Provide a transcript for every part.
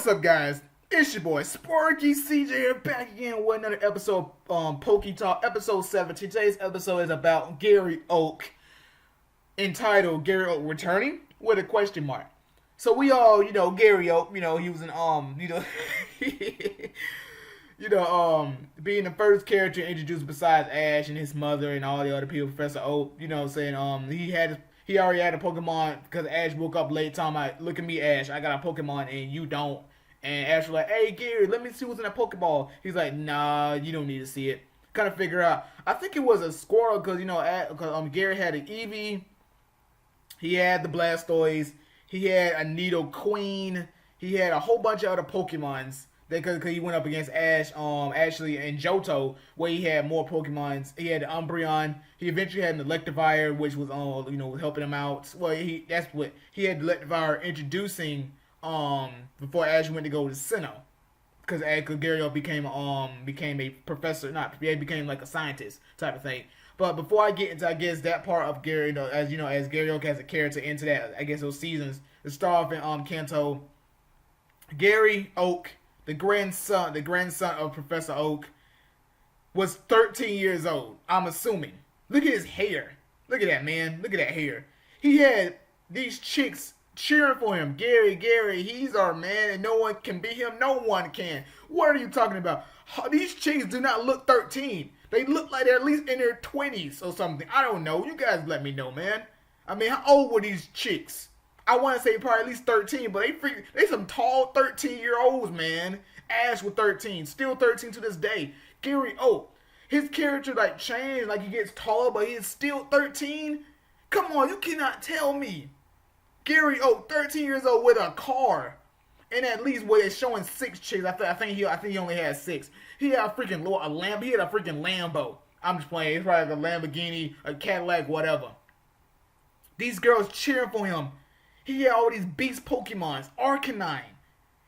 What's up, guys? It's your boy Sparky CJ here, back again with another episode of Pokey Talk, episode 7. Today's episode is about Gary Oak, entitled Gary Oak Returning with a question mark. So we all, Gary Oak, he was being the first character introduced besides Ash and his mother and all the other people, Professor Oak, saying he already had a Pokemon because Ash woke up late talking about, look at me, Ash, I got a Pokemon and you don't. And Ash was like, hey, Gary, let me see what's in that Pokeball. He's like, nah, you don't need to see it. Kind of figure out. I think it was a Squirtle because, Gary had an Eevee. He had the Blastoise. He had a Nidoqueen. He had a whole bunch of other Pokemons. Because he went up against Ash, actually, and Johto, where he had more Pokemons. He had the Umbreon. He eventually had an Electivire, which was, was helping him out. Well, he had the Electivire introducing, before Ash went to go to Sinnoh. Because Gary became a professor, became like a scientist type of thing. But before I get into, I guess, that part of Gary, as Gary Oak has a character into that, I guess, those seasons, to start off in, Kanto, Gary Oak, the grandson of Professor Oak, was 13 years old, I'm assuming. Look at his hair. Look at that, man. Look at that hair. He had these chicks cheering for him. Gary, he's our man, and no one can beat him. No one can. What are you talking about? These chicks do not look 13. They look like they're at least in their 20s or something. I don't know. You guys let me know, man. I mean, how old were these chicks? I want to say probably at least 13, but they some tall 13-year-olds, man. Ash was 13, still 13 to this day. Gary Oak, his character changed, he gets taller, but he's still 13. Come on, you cannot tell me. Gary Oak, 13 years old with a car, and at least where it's showing 6 chicks. I think he only had 6. He had a freaking He had a freaking Lambo. I'm just playing. It's probably like a Lamborghini, a Cadillac, whatever. These girls cheering for him. He had all these beast Pokemons. Arcanine.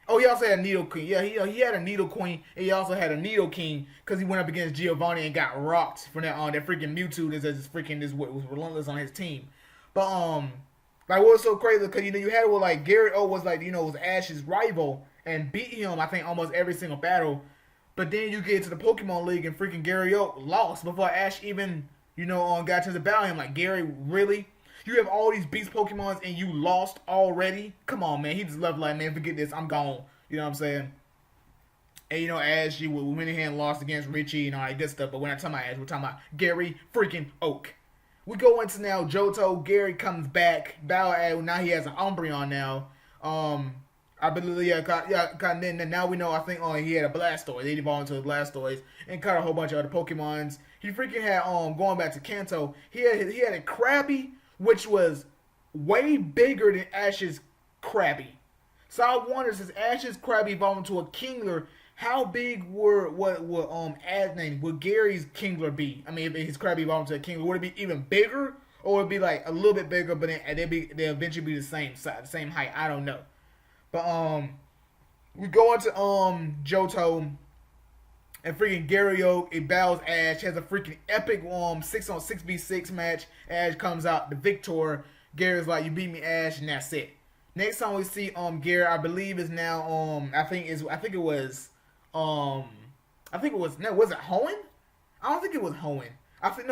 Oh, he also had a Nidoqueen. Yeah, he had a Nidoqueen, and he also had a Nidoking because he went up against Giovanni and got rocked from that freaking Mewtwo that was relentless on his team. But what was so crazy because you had it with Gary O was was Ash's rival and beat him I think almost every single battle. But then you get to the Pokemon League and freaking Gary Oak lost before Ash even got to the battle. Him Gary, really? You have all these beast Pokemons and you lost already? Come on, man. He just left man, forget this. I'm gone. You know what I'm saying? And Ash, we went ahead and lost against Richie and all that good stuff. But we're not talking about Ash. We're talking about Gary freaking Oak. We go into now Johto. Gary comes back. Now he has an Umbreon now. I believe, then now we know, I think he had a Blastoise. They evolved into a Blastoise and caught a whole bunch of other Pokemons. He freaking had, going back to Kanto, he had a Krabby, which was way bigger than Ash's Krabby. So I wonder, since Ash's Krabby evolved into a Kingler, how big would Gary's Kingler be? I mean, if his Krabby evolved into a Kingler, would it be even bigger, or would it be a little bit bigger, but then they'll eventually be the same size, the same height? I don't know. But we go into Johto. And freaking Gary Oak, it battles Ash, has a freaking epic 6-on-6v6 match. Ash comes out the victor. Gary's like, you beat me, Ash, and that's it. Next time we see Gary, I believe is now was it Hoenn? I don't think it was Hoenn. I think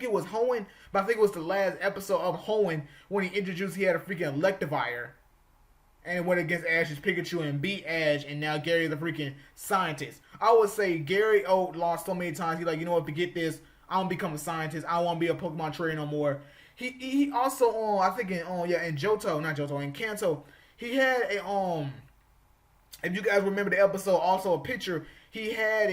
it was Hoenn, but I think it was the last episode of Hoenn when he introduced he had a freaking Electivire. And it went against Ash's Pikachu and beat Ash, and now Gary's the freaking scientist. I would say Gary Oak lost so many times. He's like, you know what, forget this. I don't become a scientist. I don't want to be a Pokemon trainer no more. He also I think in in Kanto, he had a if you guys remember the episode, also a picture. He had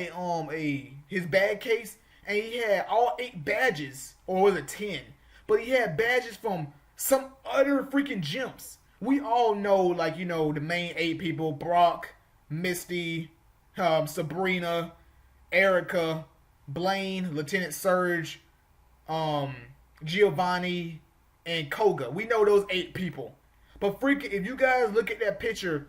his bag case, and he had all 8 badges, or was it 10? But he had badges from some other freaking gyms. We all know, the main 8 people: Brock, Misty, Sabrina, Erica, Blaine, Lieutenant Surge, Giovanni, and Koga. We know those 8 people. But freaking, if you guys look at that picture,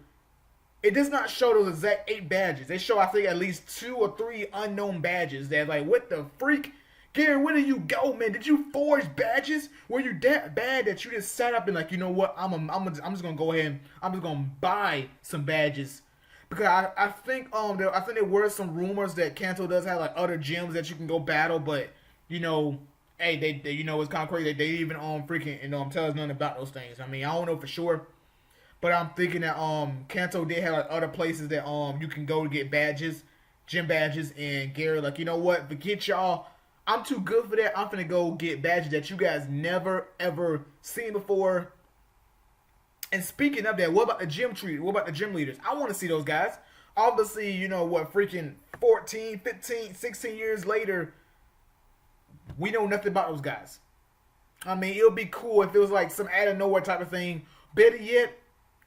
it does not show those exact 8 badges. They show, I think, at least 2 or 3 unknown badges. They're like, what the freak? Gary, where did you go, man? Did you forge badges? Were you that bad that you just sat up and like, you know what? I'm just gonna go ahead and I'm just gonna buy some badges because I think there were some rumors that Kanto does have like other gyms that you can go battle, but you know, hey, they you know it's kind of crazy that they even freaking tell us nothing about those things. I mean, I don't know for sure, but I'm thinking that Kanto did have like other places that you can go to get badges, gym badges, and Gary like, you know what? Forget y'all. I'm too good for that. I'm finna go get badges that you guys never ever seen before. And speaking of that, what about the gym treat? What about the gym leaders? I want to see those guys. Obviously, you know what, freaking 14, 15, 16 years later, we know nothing about those guys. I mean, it would be cool if it was like some out of nowhere type of thing. Better yet,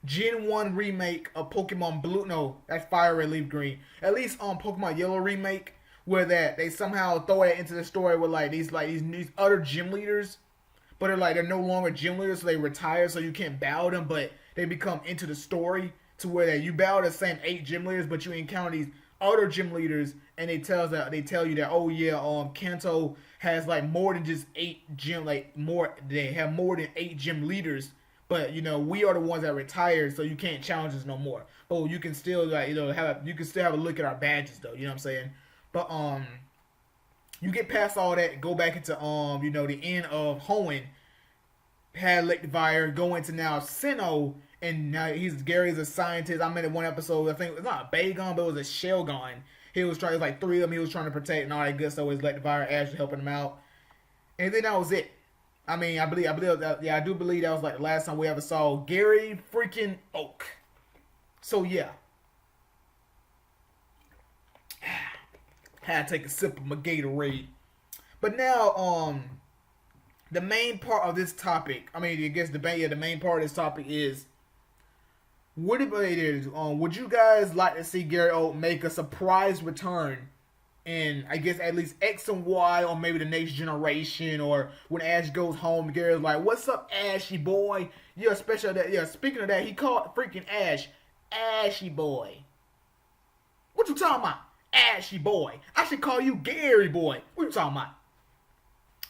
Gen 1 remake of Pokemon Blue. No, that's Fire Red Leaf Green. At least on Pokemon Yellow remake, where that they somehow throw it into the story with these other gym leaders, but they're no longer gym leaders, so they retire, so you can't battle them, but they become into the story to where that you battle the same 8 gym leaders, but you encounter these other gym leaders, and they tell you that, oh yeah, Kanto has like more than just 8 gym, like more they have more than 8 gym leaders. But you know, we are the ones that retired, so you can't challenge us no more. But you can still you can still have a look at our badges though. You know what I'm saying? But you get past all that, go back into the end of Hoenn, had Electivire, go into now Sinnoh, and now Gary's a scientist. I made it one episode. I think it's not a Bagon, but it was a Shelgon. He was trying, it was like 3 of them he was trying to protect and all that good stuff. With Electivire, Ash helping him out, and then that was it. I mean, I do believe that was like the last time we ever saw Gary freaking Oak. So yeah, had to take a sip of my Gatorade. But now, the main part of this topic, I mean, I guess the main part of this topic is, would you guys like to see Gary Oak make a surprise return in, I guess, at least X and Y, or maybe the next generation, or when Ash goes home, Gary's like, "What's up, Ashy Boy?" Yeah, speaking of that, he called freaking Ash Ashy Boy. What you talking about? Ashy Boy. I should call you Gary Boy. What you talking about?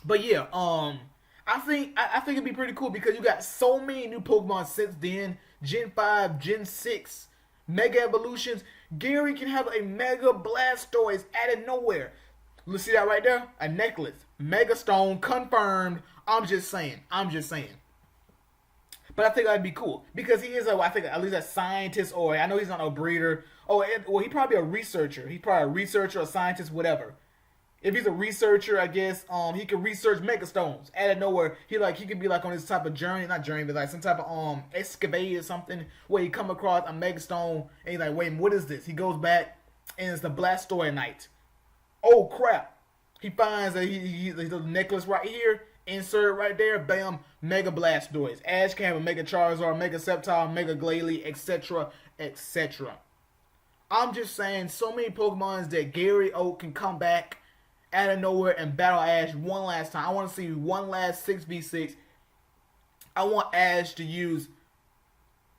But yeah, I think it'd be pretty cool because you got so many new Pokemon since then. Gen 5, Gen 6, Mega Evolutions. Gary can have a Mega Blastoise out of nowhere. Let's see that right there? A necklace. Mega Stone confirmed. I'm just saying. But I think that'd be cool because he is I think at least a scientist, or I know he's not a breeder. Oh, well, he's probably a researcher. He's probably a researcher, a scientist, whatever. If he's a researcher, I guess he could research Mega Stones out of nowhere. He could be like on this type of journey, not journey, but like some type of excavate or something where he come across a Mega Stone and he's like, wait, what is this? He goes back and it's the Blastoise. Oh crap! He finds that he's the necklace right here, insert right there, bam, Mega Blastoise. Ash can have a Mega Charizard, Mega Sceptile, Mega Glalie, etc., etc. I'm just saying, so many Pokemons that Gary Oak can come back out of nowhere and battle Ash one last time. I want to see one last 6v6. I want Ash to use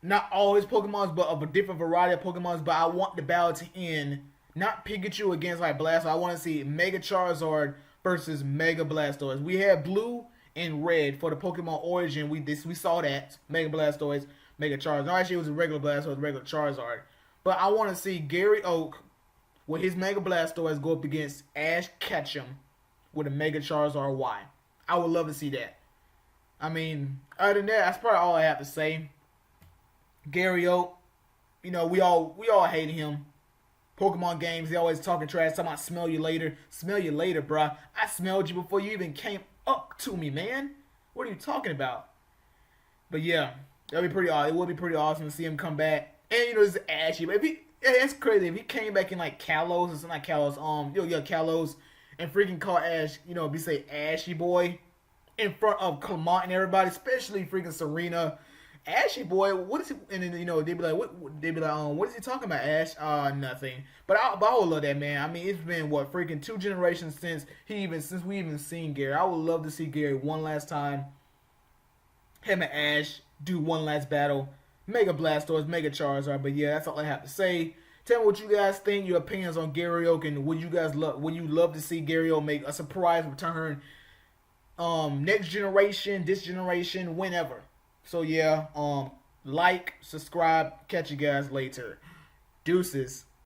not all his Pokemons, but of a different variety of Pokemons. But I want the battle to end not Pikachu against like Blastoise. I want to see Mega Charizard versus Mega Blastoise. We had Blue and Red for the Pokemon Origin. We saw that Mega Blastoise, Mega Charizard. No, actually it was a regular Blastoise, regular Charizard. But I want to see Gary Oak with his Mega Blastoise go up against Ash Ketchum with a Mega Charizard Y. I would love to see that. I mean, other than that, that's probably all I have to say. Gary Oak, we all hated him. Pokemon games, they always talking trash, talking about smell you later. Smell you later, bruh. I smelled you before you even came up to me, man. What are you talking about? But yeah, that'd be pretty awesome. It would be pretty awesome to see him come back. And it's Ashy, but that's crazy. If he came back in like Kalos or something like Kalos, Kalos, and freaking call Ash, be say Ashy Boy in front of Clement and everybody, especially freaking Serena. Ashy Boy, what is he? And then they'd be like, what is he talking about, Ash? Nothing. But I would love that, man. I mean, it's been freaking 2 generations since we even seen Gary. I would love to see Gary one last time. Him and Ash do one last battle. Mega Blastoise, Mega Charizard. But yeah, that's all I have to say. Tell me what you guys think. Your opinions on Gary Oak, and would you guys love? Would you love to see Gary Oak make a surprise return? Next generation, this generation, whenever. So yeah, like, subscribe. Catch you guys later. Deuces.